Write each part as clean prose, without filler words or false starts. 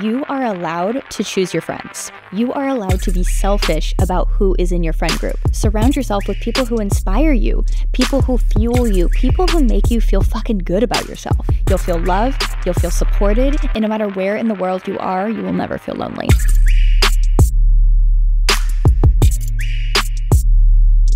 You are allowed to choose your friends. You are allowed to be selfish about who is in your friend group. Surround yourself with people who inspire you, people who fuel you, people who make you feel fucking good about yourself. You'll feel loved, you'll feel supported, and no matter where in the world you are, you will never feel lonely.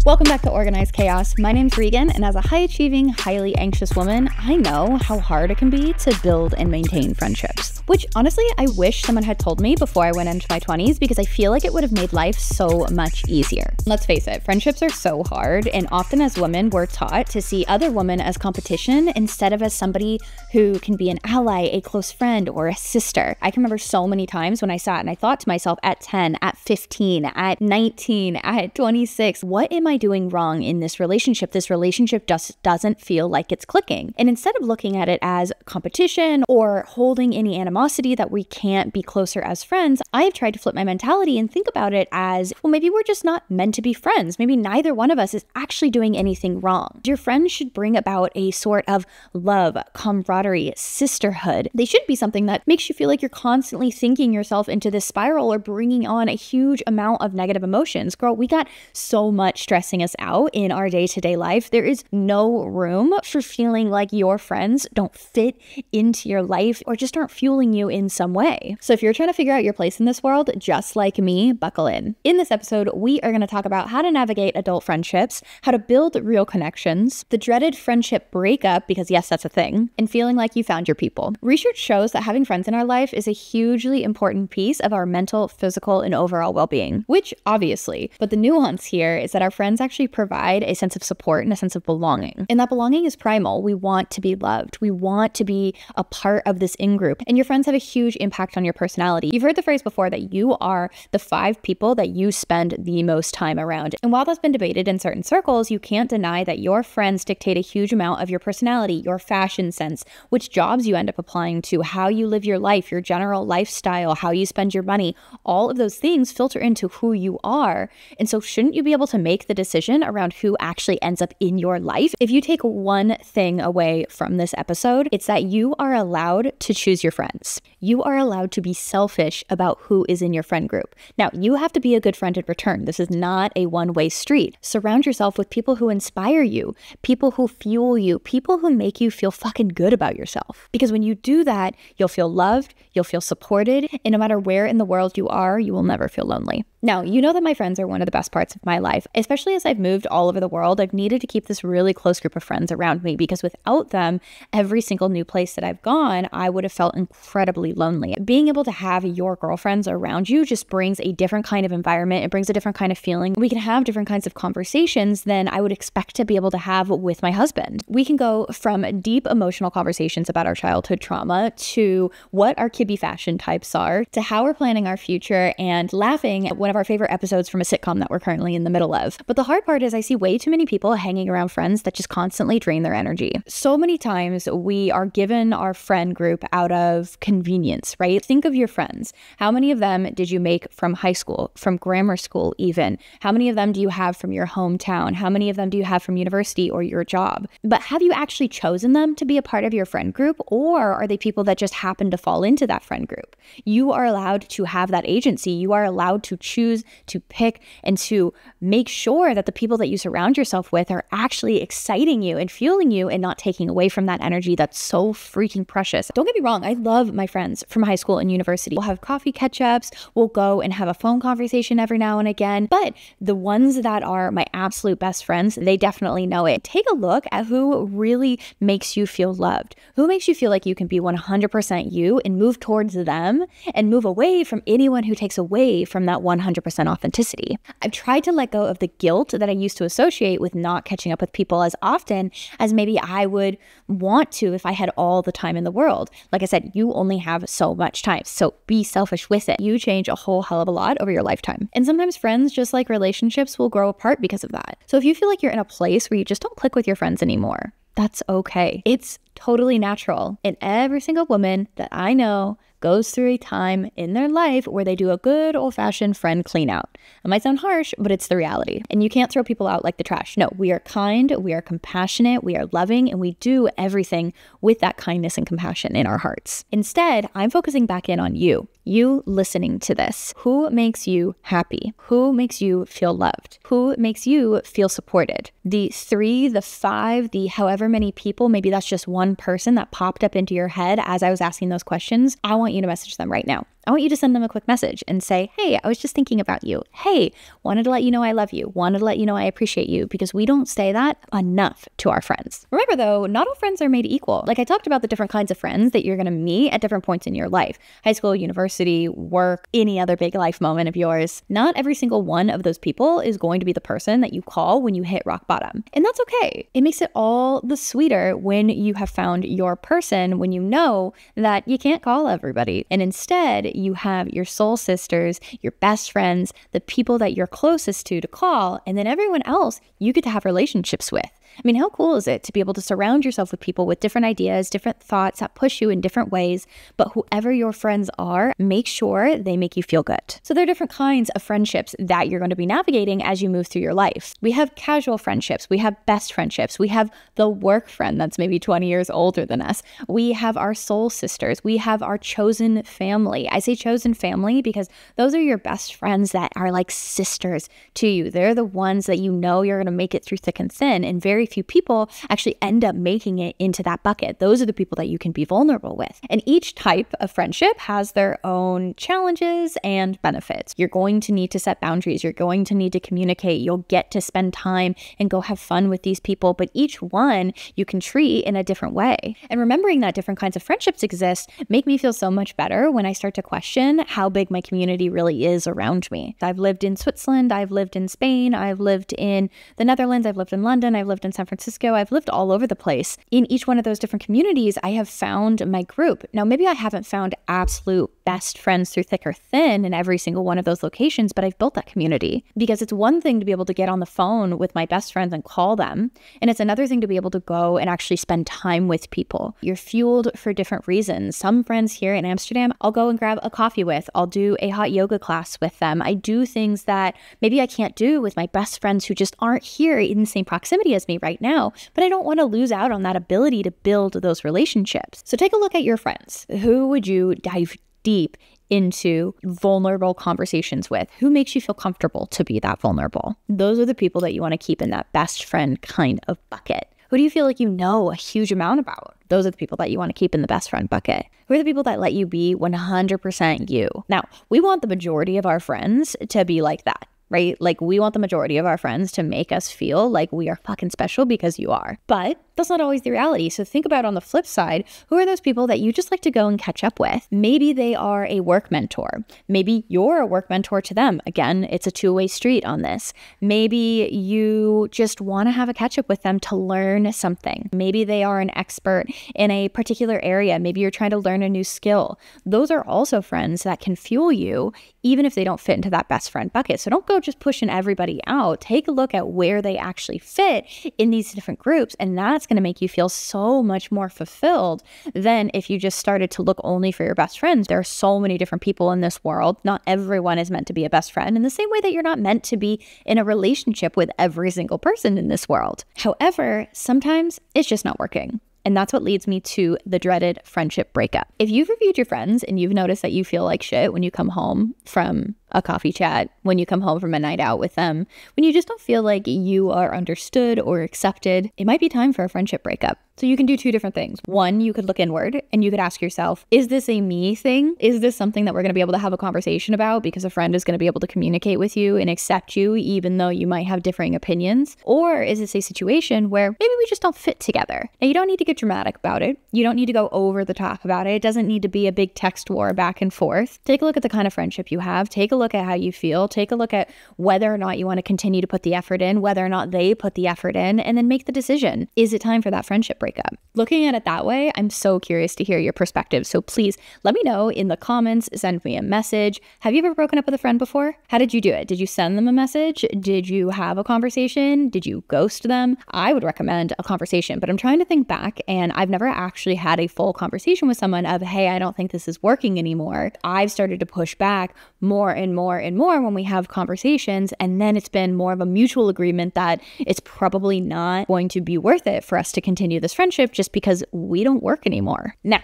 Welcome back to Organized Chaos. My name's Regan, and as a high-achieving, highly anxious woman, I know how hard it can be to build and maintain friendships. Which, honestly, I wish someone had told me before I went into my 20s because I feel like it would have made life so much easier. Let's face it, friendships are so hard, and often as women, we're taught to see other women as competition instead of as somebody who can be an ally, a close friend, or a sister. I can remember so many times when I sat and I thought to myself at 10, at 15, at 19, at 26, what am I doing wrong in this relationship? This relationship just doesn't feel like it's clicking. And instead of looking at it as competition or holding any animosity that we can't be closer as friends, I have tried to flip my mentality and think about it as, well, maybe we're just not meant to be friends. Maybe neither one of us is actually doing anything wrong. Your friends should bring about a sort of love, camaraderie, sisterhood. They should be something that makes you feel like you're constantly thinking yourself into this spiral or bringing on a huge amount of negative emotions. Girl, we got so much stressing us out in our day-to-day life. There is no room for feeling like your friends don't fit into your life or just aren't fueling you in some way. So if you're trying to figure out your place in this world, just like me, buckle in. In this episode, we are going to talk about how to navigate adult friendships, how to build real connections, the dreaded friendship breakup, because yes, that's a thing, and feeling like you found your people. Research shows that having friends in our life is a hugely important piece of our mental, physical, and overall well-being, which obviously, but the nuance here is that our friends actually provide a sense of support and a sense of belonging. And that belonging is primal. We want to be loved. We want to be a part of this in-group. And your friends have a huge impact on your personality. You've heard the phrase before that you are the 5 people that you spend the most time around. And while that's been debated in certain circles, you can't deny that your friends dictate a huge amount of your personality, your fashion sense, which jobs you end up applying to, how you live your life, your general lifestyle, how you spend your money. All of those things filter into who you are. And so shouldn't you be able to make the decision around who actually ends up in your life? If you take one thing away from this episode, it's that you are allowed to choose your friends. You are allowed to be selfish about who is in your friend group. Now, you have to be a good friend in return. This is not a one-way street. Surround yourself with people who inspire you, people who fuel you, people who make you feel fucking good about yourself. Because when you do that, you'll feel loved, you'll feel supported, and no matter where in the world you are, you will never feel lonely. Now, you know that my friends are one of the best parts of my life, especially as I've moved all over the world. I've needed to keep this really close group of friends around me because without them, every single new place that I've gone, I would have felt incredibly lonely. Being able to have your girlfriends around you just brings a different kind of environment. It brings a different kind of feeling. We can have different kinds of conversations than I would expect to be able to have with my husband. We can go from deep emotional conversations about our childhood trauma to what our kibby fashion types are, to how we're planning our future and laughing at one of our favorite episodes from a sitcom that we're currently in the middle of. But the hard part is I see way too many people hanging around friends that just constantly drain their energy. So many times we are given our friend group out of convenience, right? Think of your friends. How many of them did you make from high school, from grammar school even? How many of them do you have from your hometown? How many of them do you have from university or your job? But have you actually chosen them to be a part of your friend group, or are they people that just happen to fall into that friend group? You are allowed to have that agency. You are allowed to choose, to pick, and to make sure that the people that you surround yourself with are actually exciting you and fueling you and not taking away from that energy that's so freaking precious. Don't get me wrong, I love my friends from high school and university. We'll have coffee catch-ups, we'll go and have a phone conversation every now and again, but the ones that are my absolute best friends, they definitely know it. Take a look at who really makes you feel loved, who makes you feel like you can be 100% you and move towards them and move away from anyone who takes away from that 100% authenticity. I've tried to let go of the guilt that I used to associate with not catching up with people as often as maybe I would want to if I had all the time in the world. Like I said, you only have so much time, so be selfish with it. You change a whole hell of a lot over your lifetime. And sometimes friends, just like relationships, will grow apart because of that. So if you feel like you're in a place where you just don't click with your friends anymore, that's okay. It's totally natural. And every single woman that I know goes through a time in their life where they do a good old-fashioned friend clean out. It might sound harsh, but it's the reality. And you can't throw people out like the trash. No, we are kind, we are compassionate, we are loving, and we do everything with that kindness and compassion in our hearts. Instead, I'm focusing back in on you. you listening to this, who makes you happy? Who makes you feel loved? Who makes you feel supported? The 3, the 5, the however many people, maybe that's just one person that popped up into your head as I was asking those questions. I want you to message them right now. I want you to send them a quick message and say, hey, I was just thinking about you. Hey, wanted to let you know I love you. Wanted to let you know I appreciate you, because we don't say that enough to our friends. Remember though, not all friends are made equal. Like I talked about the different kinds of friends that you're going to meet at different points in your life. High school, university, work, any other big life moment of yours. Not every single one of those people is going to be the person that you call when you hit rock bottom. And that's okay. It makes it all the sweeter when you have found your person, when you know that you can't call everybody. And instead, you have your soul sisters, your best friends, the people that you're closest to call, and then everyone else you get to have relationships with. I mean, how cool is it to be able to surround yourself with people with different ideas, different thoughts that push you in different ways, but whoever your friends are, make sure they make you feel good. So there are different kinds of friendships that you're going to be navigating as you move through your life. We have casual friendships, we have best friendships, we have the work friend that's maybe 20 years older than us, we have our soul sisters, we have our chosen family. I say chosen family because those are your best friends that are like sisters to you. They're the ones that you know you're going to make it through thick and thin, and very few people actually end up making it into that bucket. Those are the people that you can be vulnerable with. And each type of friendship has their own challenges and benefits. You're going to need to set boundaries. You're going to need to communicate. You'll get to spend time and go have fun with these people, but each one you can treat in a different way. And remembering that different kinds of friendships exist make me feel so much better when I start to question how big my community really is around me. I've lived in Switzerland, I've lived in Spain, I've lived in the Netherlands, I've lived in London, I've lived in San Francisco, I've lived all over the place. In each one of those different communities, I have found my group. Now, maybe I haven't found absolute best friends through thick or thin in every single one of those locations, but I've built that community. Because it's one thing to be able to get on the phone with my best friends and call them, and it's another thing to be able to go and actually spend time with people. You're fueled for different reasons. Some friends here in Amsterdam, I'll go and grab a coffee with. I'll do a hot yoga class with them. I do things that maybe I can't do with my best friends who just aren't here in the same proximity as me right now, but I don't want to lose out on that ability to build those relationships. So take a look at your friends. Who would you dive deep into vulnerable conversations with? Who makes you feel comfortable to be that vulnerable? Those are the people that you want to keep in that best friend kind of bucket. Who do you feel like you know a huge amount about? Those are the people that you want to keep in the best friend bucket. Who are the people that let you be 100% you? Now, we want the majority of our friends to be like that, right? Like we want the majority of our friends to make us feel like we are fucking special because you are. But that's not always the reality. So think about on the flip side, who are those people that you just like to go and catch up with? Maybe they are a work mentor. Maybe you're a work mentor to them. Again, it's a two-way street on this. Maybe you just want to have a catch up with them to learn something. Maybe they are an expert in a particular area. Maybe you're trying to learn a new skill. Those are also friends that can fuel you, even if they don't fit into that best friend bucket. So don't go just pushing everybody out. Take a look at where they actually fit in these different groups, and that's going to make you feel so much more fulfilled than if you just started to look only for your best friends. There are so many different people in this world. Not everyone is meant to be a best friend, in the same way that you're not meant to be in a relationship with every single person in this world. However, sometimes it's just not working. And that's what leads me to the dreaded friendship breakup. If you've reviewed your friends and you've noticed that you feel like shit when you come home from a coffee chat, when you come home from a night out with them, when you just don't feel like you are understood or accepted, it might be time for a friendship breakup. So you can do two different things. One, you could look inward and you could ask yourself, is this a me thing? Is this something that we're going to be able to have a conversation about because a friend is going to be able to communicate with you and accept you even though you might have differing opinions? Or is this a situation where maybe we just don't fit together? Now, you don't need to get dramatic about it. You don't need to go over the top about it. It doesn't need to be a big text war back and forth. Take a look at the kind of friendship you have. Take a look at how you feel. Take a look at whether or not you want to continue to put the effort in, whether or not they put the effort in, and then make the decision. Is it time for that friendship breakup? Looking at it that way, I'm so curious to hear your perspective. So please let me know in the comments, send me a message. Have you ever broken up with a friend before? How did you do it? Did you send them a message? Did you have a conversation? Did you ghost them? I would recommend a conversation, but I'm trying to think back and I've never actually had a full conversation with someone of, hey, I don't think this is working anymore. I've started to push back more and more and more when we have conversations, and then it's been more of a mutual agreement that it's probably not going to be worth it for us to continue this friendship just because we don't work anymore. Now,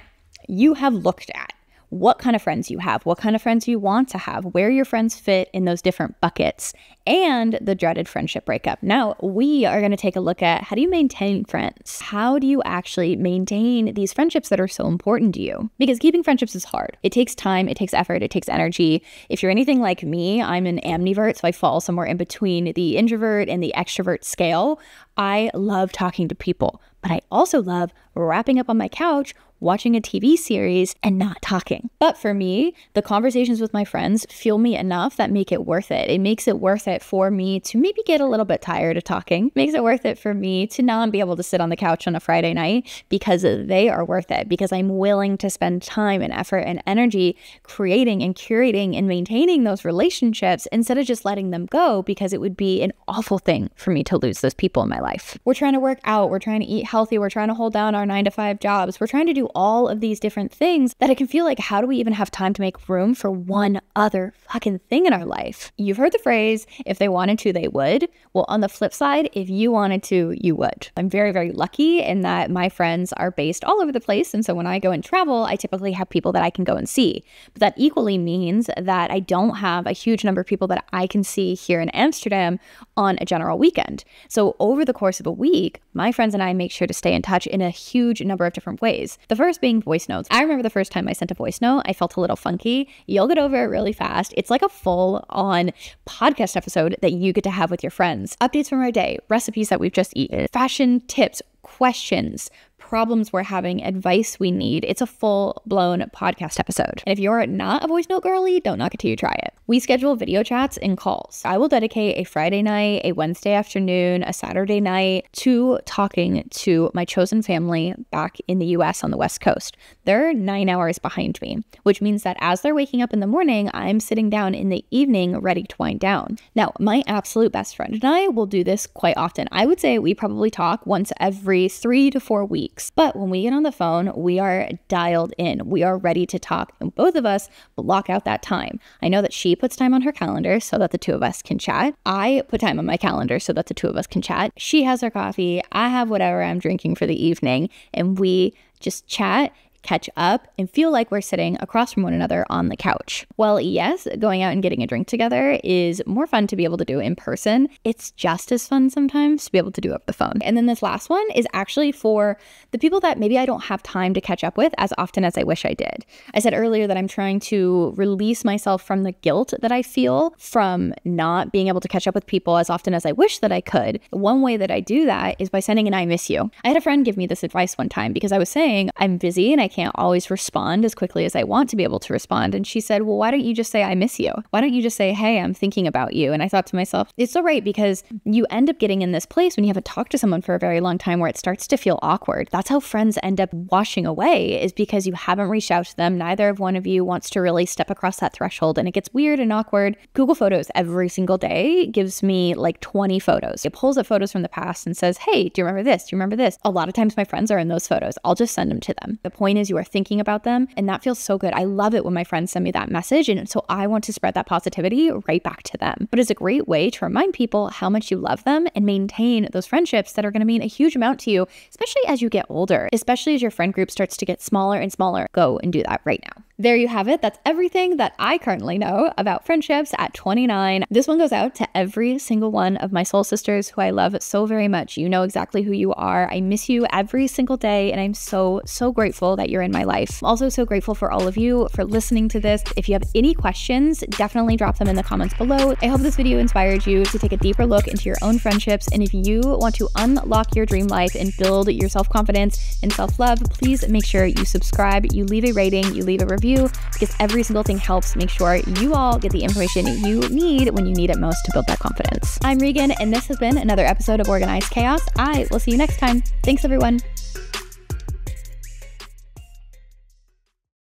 you have looked at what kind of friends you have, what kind of friends you want to have, where your friends fit in those different buckets, and the dreaded friendship breakup. Now, we are going to take a look at how do you maintain friends? How do you actually maintain these friendships that are so important to you? Because keeping friendships is hard. It takes time, it takes effort, it takes energy. If you're anything like me, I'm an ambivert, so I fall somewhere in between the introvert and the extrovert scale. I love talking to people, but I also love wrapping up on my couch, watching a TV series and not talking. But for me, the conversations with my friends fuel me enough that make it worth it. It makes it worth it for me to maybe get a little bit tired of talking. It makes it worth it for me to not be able to sit on the couch on a Friday night because they are worth it, because I'm willing to spend time and effort and energy creating and curating and maintaining those relationships instead of just letting them go, because it would be an awful thing for me to lose those people in my life. We're trying to work out, we're trying to eat healthy, we're trying to hold down our 9-to-5 jobs, we're trying to do all of these different things that it can feel like, how do we even have time to make room for one other fucking thing in our life? You've heard the phrase, if they wanted to, they would. Well, on the flip side, if you wanted to, you would. I'm very, very lucky in that my friends are based all over the place. And so when I go and travel, I typically have people that I can go and see. But that equally means that I don't have a huge number of people that I can see here in Amsterdam on a general weekend. So over the course of a week, my friends and I make sure to stay in touch in a huge number of different ways. The first being voice notes. I remember the first time I sent a voice note, I felt a little funky. You'll get over it really fast. It's like a full-on podcast episode that you get to have with your friends. Updates from our day, recipes that we've just eaten, fashion tips, questions, problems we're having, advice we need. It's a full-blown podcast episode. And if you're not a voice note girly, don't knock it till you try it. We schedule video chats and calls. I will dedicate a Friday night, a Wednesday afternoon, a Saturday night to talking to my chosen family back in the US on the West Coast. They're 9 hours behind me, which means that as they're waking up in the morning, I'm sitting down in the evening ready to wind down. Now, my absolute best friend and I will do this quite often. I would say we probably talk once every 3 to 4 weeks. But when we get on the phone, we are dialed in. We are ready to talk, and both of us block out that time. I know that she puts time on her calendar so that the two of us can chat. I put time on my calendar so that the two of us can chat. She has her coffee. I have whatever I'm drinking for the evening, and we just chat, catch up, and feel like we're sitting across from one another on the couch. Well, yes, going out and getting a drink together is more fun to be able to do in person. It's just as fun sometimes to be able to do over the phone. And then this last one is actually for the people that maybe I don't have time to catch up with as often as I wish I did. I said earlier that I'm trying to release myself from the guilt that I feel from not being able to catch up with people as often as I wish that I could. One way that I do that is by sending an I miss you. I had a friend give me this advice one time because I was saying I'm busy and I can't always respond as quickly as I want to be able to respond. And she said, well, why don't you just say, I miss you? Why don't you just say, hey, I'm thinking about you? And I thought to myself, it's so right, because you end up getting in this place when you haven't talked to someone for a very long time where it starts to feel awkward. That's how friends end up washing away, is because you haven't reached out to them. Neither of one of you wants to really step across that threshold, and it gets weird and awkward. Google Photos every single day gives me like 20 photos. It pulls up photos from the past and says, hey, do you remember this? Do you remember this? A lot of times my friends are in those photos. I'll just send them to them. The point is, you are thinking about them, and that feels so good. I love it when my friends send me that message, and so I want to spread that positivity right back to them. But it's a great way to remind people how much you love them and maintain those friendships that are going to mean a huge amount to you, especially as you get older, especially as your friend group starts to get smaller and smaller. Go and do that right now. There you have it. That's everything that I currently know about friendships at 29. This one goes out to every single one of my soul sisters who I love so very much. You know exactly who you are. I miss you every single day, and I'm so, so grateful that you're in my life. I'm also so grateful for all of you for listening to this. If you have any questions, definitely drop them in the comments below. I hope this video inspired you to take a deeper look into your own friendships. And if you want to unlock your dream life and build your self-confidence and self-love, please make sure you subscribe, you leave a rating, you leave a review, because every single thing helps make sure you all get the information you need when you need it most to build that confidence. I'm Regan, and this has been another episode of Organized Chaos. I will see you next time. Thanks, everyone.